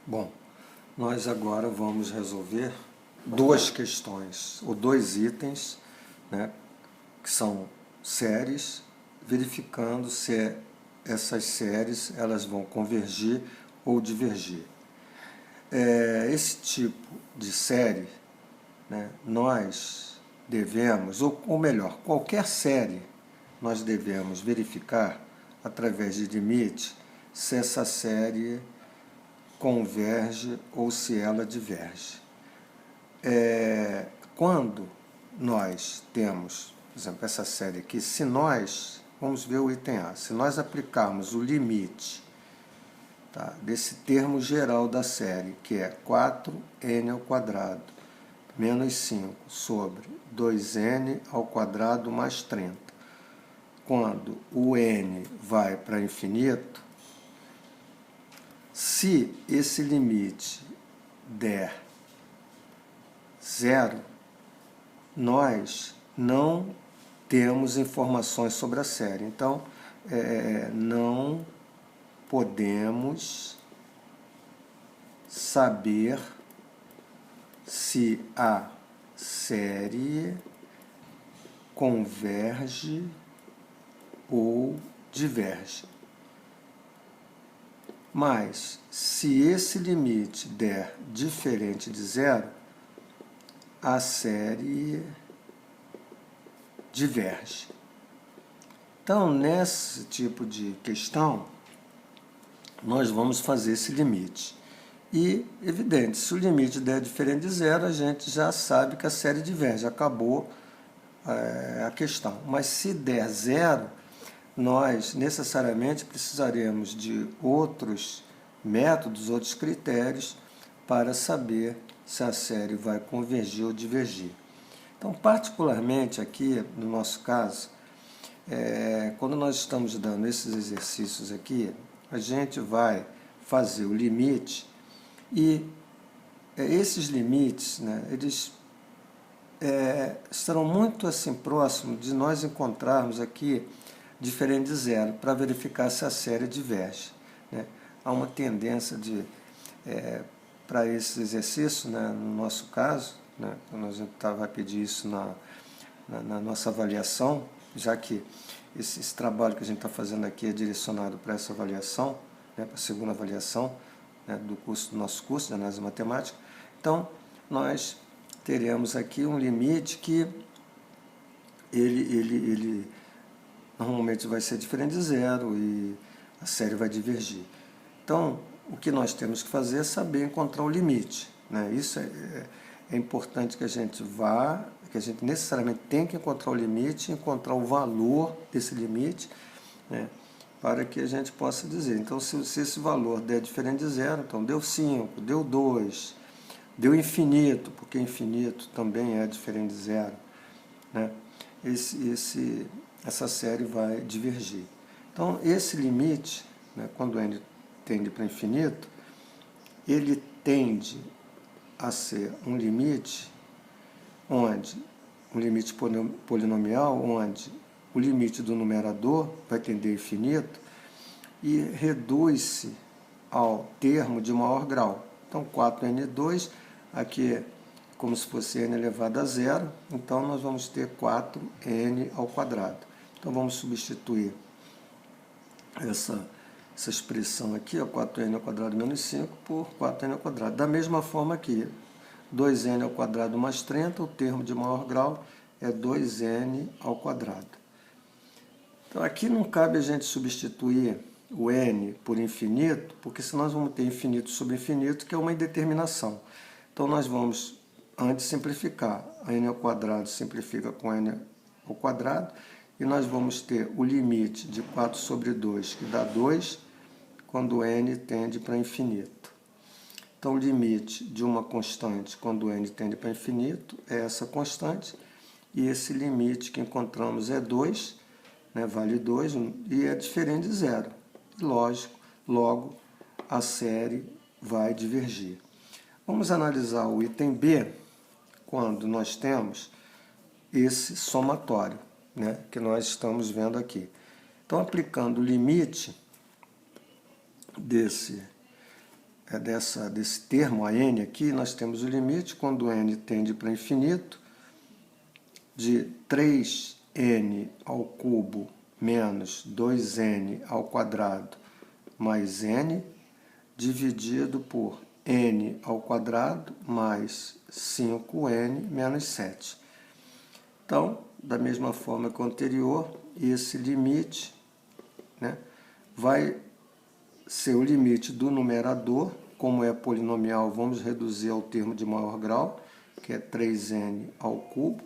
Bom, nós agora vamos resolver duas questões, ou dois itens, né, que são séries, verificando se essas séries elas vão convergir ou divergir. Esse tipo de série, né, nós devemos, ou melhor, qualquer série, nós devemos verificar, através de limite, se essa série converge ou se ela diverge. Quando nós temos, por exemplo, essa série aqui, se nós, vamos ver o item A, se nós aplicarmos o limite, tá, desse termo geral da série, que é 4n ao quadrado menos 5 sobre 2n ao quadrado mais 30, quando o n vai para infinito, se esse limite der zero, nós não temos informações sobre a série. Então, não podemos saber se a série converge ou diverge. Mas, se esse limite der diferente de zero, a série diverge. Então, nesse tipo de questão, nós vamos fazer esse limite. E, evidente, se o limite der diferente de zero, a gente já sabe que a série diverge, acabou a questão. Mas se der zero, nós necessariamente precisaremos de outros métodos, outros critérios para saber se a série vai convergir ou divergir. Então, particularmente aqui, no nosso caso, quando nós estamos dando esses exercícios aqui, a gente vai fazer o limite e esses limites, né, eles estarão muito assim próximos de nós encontrarmos aqui diferente de zero, para verificar se a série diverge, né? Há uma tendência para esse exercício, né, no nosso caso, né, nós vai pedir isso na nossa avaliação, já que esse trabalho que a gente está fazendo aqui é direcionado para essa avaliação, né, para a segunda avaliação, né, do nosso curso de análise matemática. Então, nós teremos aqui um limite que ele normalmente vai ser diferente de zero e a série vai divergir. Então, o que nós temos que fazer é saber encontrar o limite, né? Isso é importante que a gente necessariamente tem que encontrar o limite, encontrar o valor desse limite, né, para que a gente possa dizer. Então, se esse valor der diferente de zero, então deu 5, deu 2, deu infinito, porque infinito também é diferente de zero, né? Essa série vai divergir. Então, esse limite, né, quando n tende para infinito, ele tende a ser um limite polinomial, onde o limite do numerador vai tender a infinito e reduz-se ao termo de maior grau. Então, 4n2, aqui é como se fosse n elevado a zero, então nós vamos ter 4n ao quadrado. Então, vamos substituir essa expressão aqui, 4n ao quadrado menos 5, por 4n ao quadrado. Da mesma forma aqui, 2n ao quadrado mais 30, o termo de maior grau é 2n ao quadrado. Então, aqui não cabe a gente substituir o n por infinito, porque senão nós vamos ter infinito sobre infinito, que é uma indeterminação. Então, nós vamos antes simplificar. A n ao quadrado simplifica com n ao quadrado, e nós vamos ter o limite de 4 sobre 2, que dá 2, quando n tende para infinito. Então, o limite de uma constante quando n tende para infinito é essa constante, e esse limite que encontramos é 2, né, vale 2, e é diferente de zero. Lógico, logo a série vai divergir. Vamos analisar o item B, quando nós temos esse somatório, né, que nós estamos vendo aqui. Então, aplicando o limite desse termo, a n aqui, nós temos o limite, quando n tende para infinito, de 3n ao cubo menos 2n ao quadrado mais n, dividido por n ao quadrado mais 5n menos 7. Então, da mesma forma que o anterior, esse limite, né, vai ser o limite do numerador. Como é polinomial, vamos reduzir ao termo de maior grau, que é 3n ao cubo,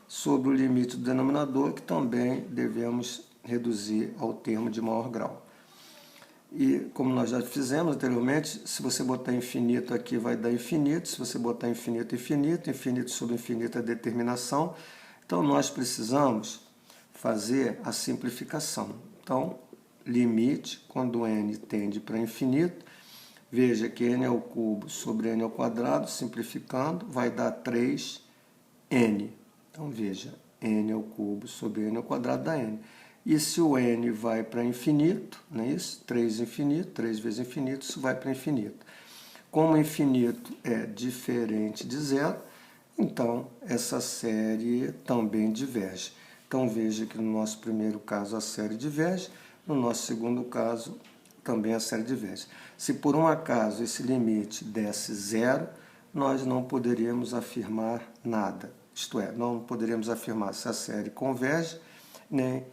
sobre o limite do denominador, que também devemos reduzir ao termo de maior grau. E como nós já fizemos anteriormente, se você botar infinito aqui vai dar infinito, se você botar infinito, infinito, infinito sobre infinito é determinação. Então nós precisamos fazer a simplificação. Então, limite, quando n tende para infinito, veja que n ao cubo sobre n ao quadrado, simplificando, vai dar 3n. Então veja, n ao cubo sobre n ao quadrado dá n. E se o n vai para infinito, não é isso? 3 infinito, 3 vezes infinito, isso vai para infinito. Como infinito é diferente de zero, então essa série também diverge. Então veja que no nosso primeiro caso a série diverge, no nosso segundo caso também a série diverge. Se por um acaso esse limite desse zero, nós não poderíamos afirmar nada. Isto é, não poderíamos afirmar se a série converge, nem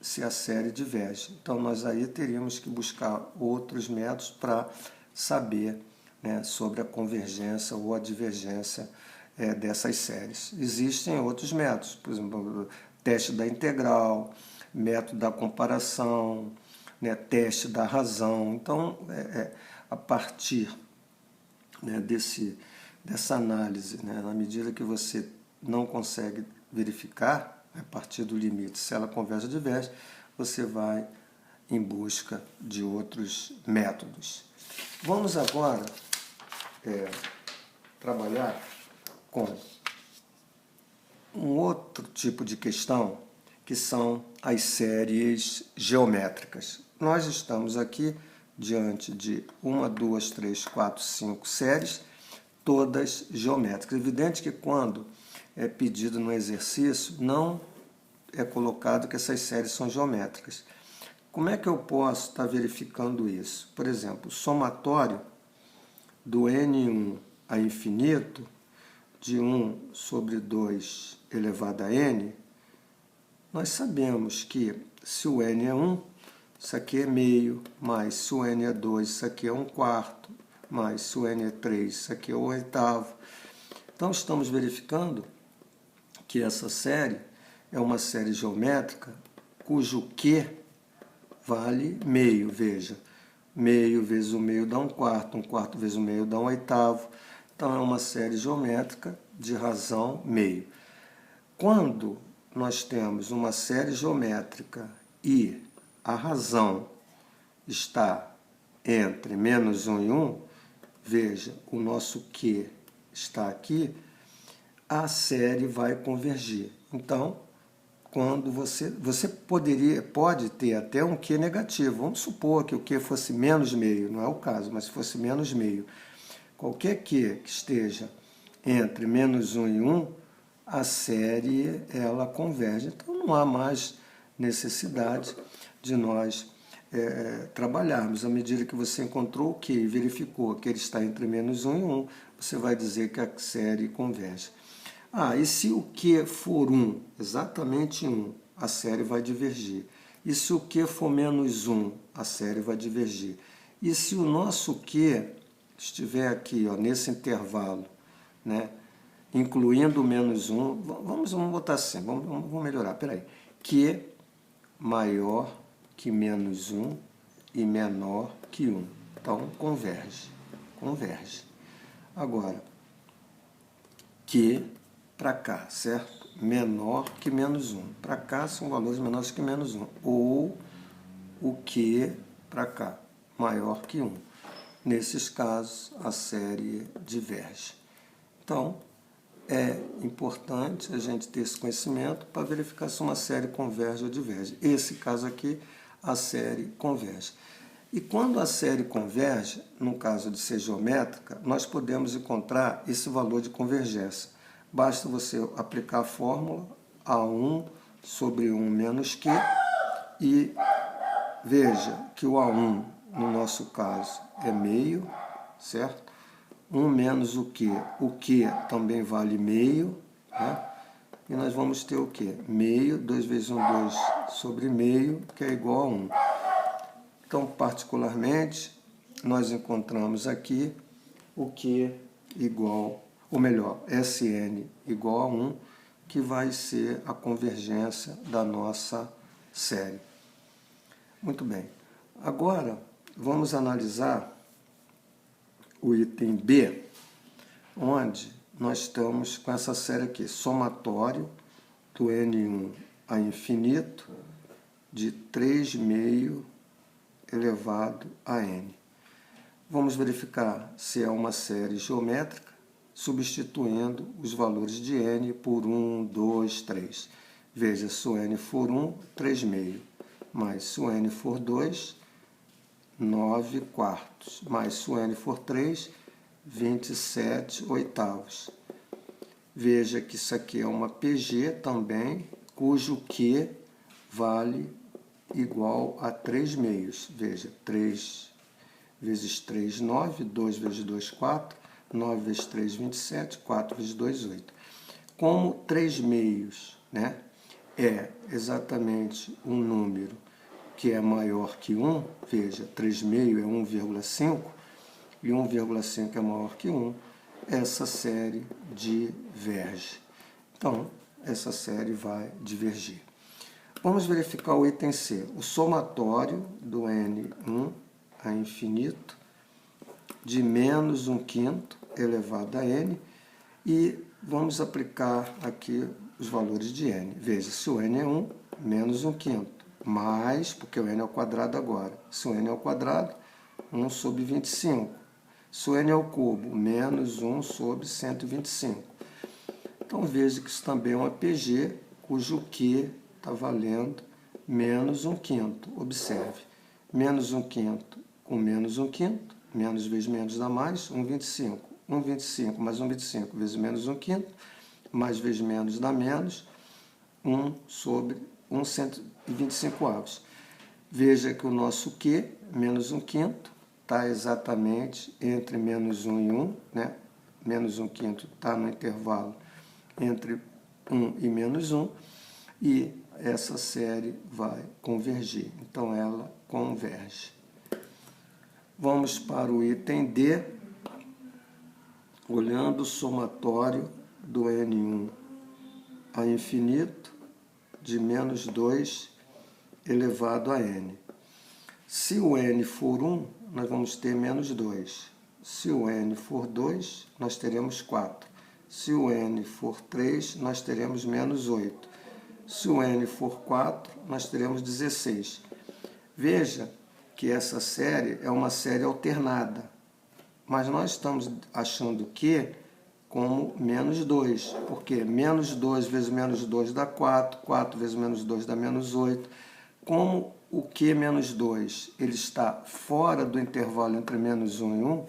se a série diverge. Então, nós aí teríamos que buscar outros métodos para saber, né, sobre a convergência ou a divergência dessas séries. Existem outros métodos, por exemplo, teste da integral, método da comparação, né, teste da razão. Então, a partir, né, dessa análise, né, na medida que você não consegue verificar, a partir do limite, se ela converge ou diverge, você vai em busca de outros métodos. Vamos agora trabalhar com um outro tipo de questão, que são as séries geométricas. Nós estamos aqui diante de 1, 2, 3, 4, 5 séries, todas geométricas. É evidente que quando é pedido no exercício, não é colocado que essas séries são geométricas. Como é que eu posso estar verificando isso? Por exemplo, o somatório do n1 a infinito, de 1 sobre 2 elevado a n, nós sabemos que se o n é 1, isso aqui é meio, mais se o n é 2, isso aqui é 1/4, mais se o n é 3, isso aqui é 1/8. Então, estamos verificando que essa série é uma série geométrica cujo Q vale meio. Veja, meio vezes o meio dá 1/4, 1/4 vezes o meio dá 1/8. Então, é uma série geométrica de razão meio. Quando nós temos uma série geométrica e a razão está entre menos 1 e 1, veja, o nosso Q está aqui, a série vai convergir. Então, quando você pode ter até um Q negativo. Vamos supor que o Q fosse menos meio, não é o caso, mas se fosse menos meio. Qualquer Q que esteja entre menos 1 e 1, a série ela converge. Então, não há mais necessidade de nós trabalharmos. À medida que você encontrou o Q e verificou que ele está entre menos 1 e 1, você vai dizer que a série converge. E se o Q for 1, exatamente 1, a série vai divergir. E se o Q for menos 1, a série vai divergir. E se o nosso Q estiver aqui, ó, nesse intervalo, né, incluindo o menos 1, vamos botar assim, vamos melhorar, peraí. Q maior que menos 1 e menor que 1. Então, converge. Agora, Q para cá, certo? Menor que menos 1. Para cá são valores menores que menos 1. Ou o Q para cá, maior que 1. Nesses casos, a série diverge. Então, é importante a gente ter esse conhecimento para verificar se uma série converge ou diverge. Esse caso aqui, a série converge. E quando a série converge, no caso de ser geométrica, nós podemos encontrar esse valor de convergência. Basta você aplicar a fórmula A1 sobre 1 menos Q e veja que o A1, no nosso caso, é meio, certo? 1 menos o Q também vale meio, né? E nós vamos ter o quê? Meio, 2 vezes 1, 2 sobre meio, que é igual a 1. Então, particularmente, nós encontramos aqui o Q igual, ou melhor, Sn igual a 1, que vai ser a convergência da nossa série. Muito bem. Agora, vamos analisar o item B, onde nós estamos com essa série aqui, somatório do N1 a infinito de 3 meio elevado a N. Vamos verificar se é uma série geométrica, substituindo os valores de N por 1, 2, 3. Veja, se o N for 1, 3 meio, mais se o N for 2, 9 quartos, mais se o N for 3, 27 oitavos. Veja que isso aqui é uma PG também, cujo Q vale igual a 3 meios. Veja, 3 vezes 3, 9, 2 vezes 2, 4, 9 vezes 3, 27, 4 vezes 2, 8. Como 3 meios, né, é exatamente um número que é maior que 1, veja, 3 meio é 1,5, e 1,5 é maior que 1, essa série diverge. Então, essa série vai divergir. Vamos verificar o item C, o somatório do N1 a infinito de menos 1/5 elevado a N, e vamos aplicar aqui os valores de N. Veja, se o N é 1, menos 1/5, mais, porque o N é ao quadrado agora, se o N é ao quadrado, 1 sobre 25. Se o N é ao cubo, menos 1 sobre 125. Então, veja que isso também é uma PG, cujo Q está valendo menos 1/5. Observe, menos 1/5 com menos 1/5, menos vezes menos dá mais, 1,25. 1,25 mais 1,25 vezes menos 1/5, mais vezes menos dá menos, 1 sobre 1,125 avos. Veja que o nosso Q, menos 1/5, está exatamente entre menos 1 e 1, né? Menos 1/5 está no intervalo entre 1 e menos 1, e essa série vai convergir. Então, ela converge. Vamos para o item D, olhando o somatório do N1 a infinito de menos 2 elevado a N. Se o N for 1, nós vamos ter menos 2. Se o N for 2, nós teremos 4. Se o N for 3, nós teremos menos 8. Se o N for 4, nós teremos 16. Veja que essa série é uma série alternada, mas nós estamos achando que como menos 2, porque menos 2 vezes menos 2 dá 4, 4 vezes menos 2 dá menos 8. Como o Q menos 2 ele está fora do intervalo entre menos 1 e 1,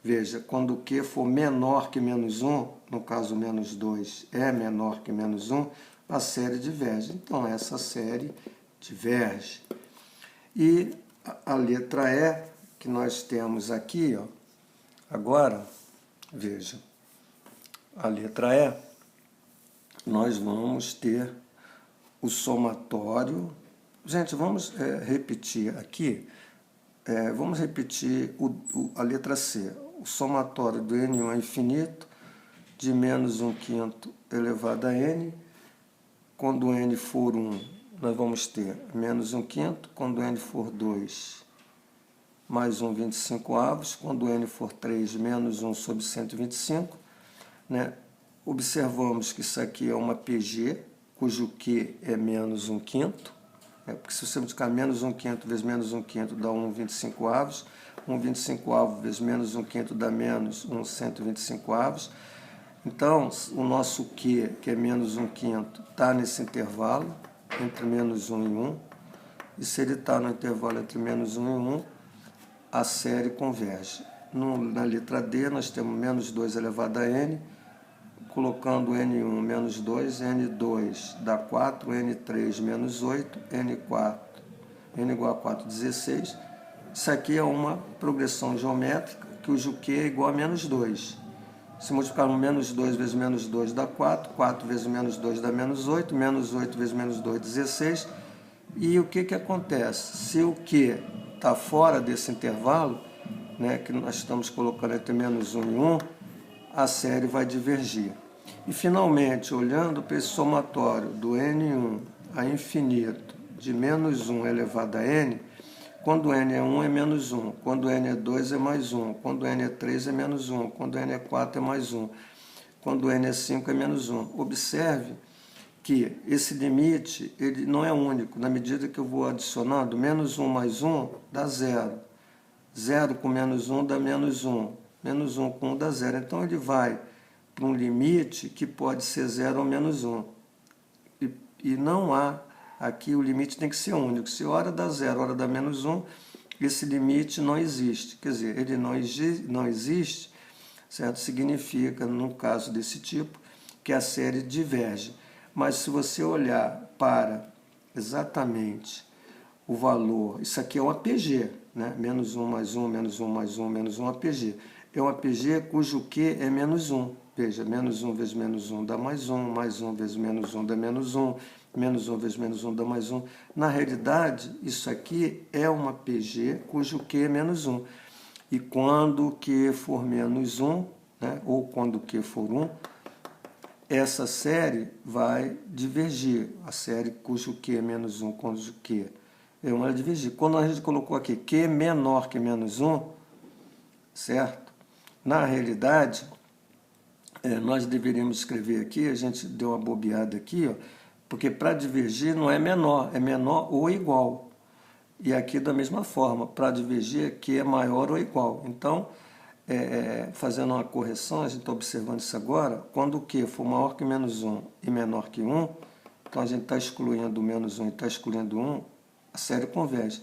veja, quando o Q for menor que menos 1, no caso menos 2 é menor que menos 1, a série diverge. Então, essa série diverge. E a letra E, que nós temos aqui, ó, agora, veja, a letra E, nós vamos ter o somatório. Gente, vamos repetir aqui, vamos repetir a letra C, o somatório do N1 a infinito de menos 1/5 elevado a N. Quando N for 1, nós vamos ter menos 1/5, quando N for 2, mais 1,25 avos, quando N for 3, menos 1 sobre 125, né? Observamos que isso aqui é uma PG, cujo Q é menos 1/5, porque se você multiplicar menos 1/5 vezes menos 1/5 dá 1,25 avos, 1,25 avos vezes menos 1/5 dá menos 125 avos. Então, o nosso Q, que é menos 1/5, está nesse intervalo, entre menos 1 e 1. E se ele está no intervalo entre menos 1 e 1, a série converge. Na letra D, nós temos menos 2 elevado a n, colocando n1 menos 2, n2 dá 4, n3 menos 8, n4, n igual a 4, 16. Isso aqui é uma progressão geométrica cujo Q é igual a menos 2. Se multiplicarmos menos 2 vezes menos 2 dá 4, 4 vezes menos 2 dá menos 8 vezes menos 2, 16. E o que acontece? Se o Q está fora desse intervalo, né, que nós estamos colocando entre menos 1 e 1, a série vai divergir. E, finalmente, olhando para esse somatório do n1 a infinito de menos 1 elevado a n, quando n é 1 é menos 1, quando n é 2 é mais 1, quando n é 3 é menos 1, quando n é 4 é mais 1, quando n é 5 é menos 1. Observe que esse limite ele não é único. Na medida que eu vou adicionando, menos 1 mais 1 dá 0. 0 com menos 1 dá menos 1. Menos 1 com 1 dá 0. Então, ele vai para um limite que pode ser 0 ou menos 1. E não há, aqui o limite tem que ser único. Se hora dá 0, hora dá menos 1, esse limite não existe. Quer dizer, ele não existe, certo? Significa, no caso desse tipo, que a série diverge. Mas se você olhar para exatamente o valor, isso aqui é um APG, né? Menos 1 mais 1, menos 1 mais 1, menos 1 APG. É um APG cujo Q é menos 1. Veja, menos 1 vezes menos 1 dá mais 1 vezes menos 1 dá menos 1 vezes menos 1 dá mais 1. Na realidade, isso aqui é uma PG cujo Q é menos 1. E quando o Q for menos 1, né, ou quando o Q for 1, essa série vai divergir. A série cujo Q é menos 1, cujo Q é 1, ela divergir. Quando a gente colocou aqui Q menor que menos 1, certo? Na realidade, nós deveríamos escrever aqui, a gente deu uma bobeada aqui, ó, porque para divergir não é menor ou igual. E aqui da mesma forma, para divergir, Q é maior ou igual. Então, fazendo uma correção, a gente está observando isso agora, quando o Q for maior que menos 1 e menor que 1, então a gente está excluindo o menos 1 e está excluindo 1, a série converge.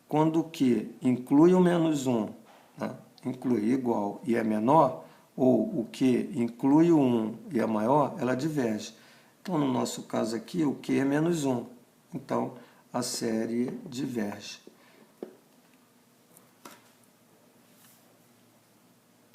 Quando o Q inclui o menos 1, né, inclui igual e é menor, ou o Q inclui o 1 e é maior, ela diverge. Então, no nosso caso aqui, o Q é menos 1. Então, a série diverge.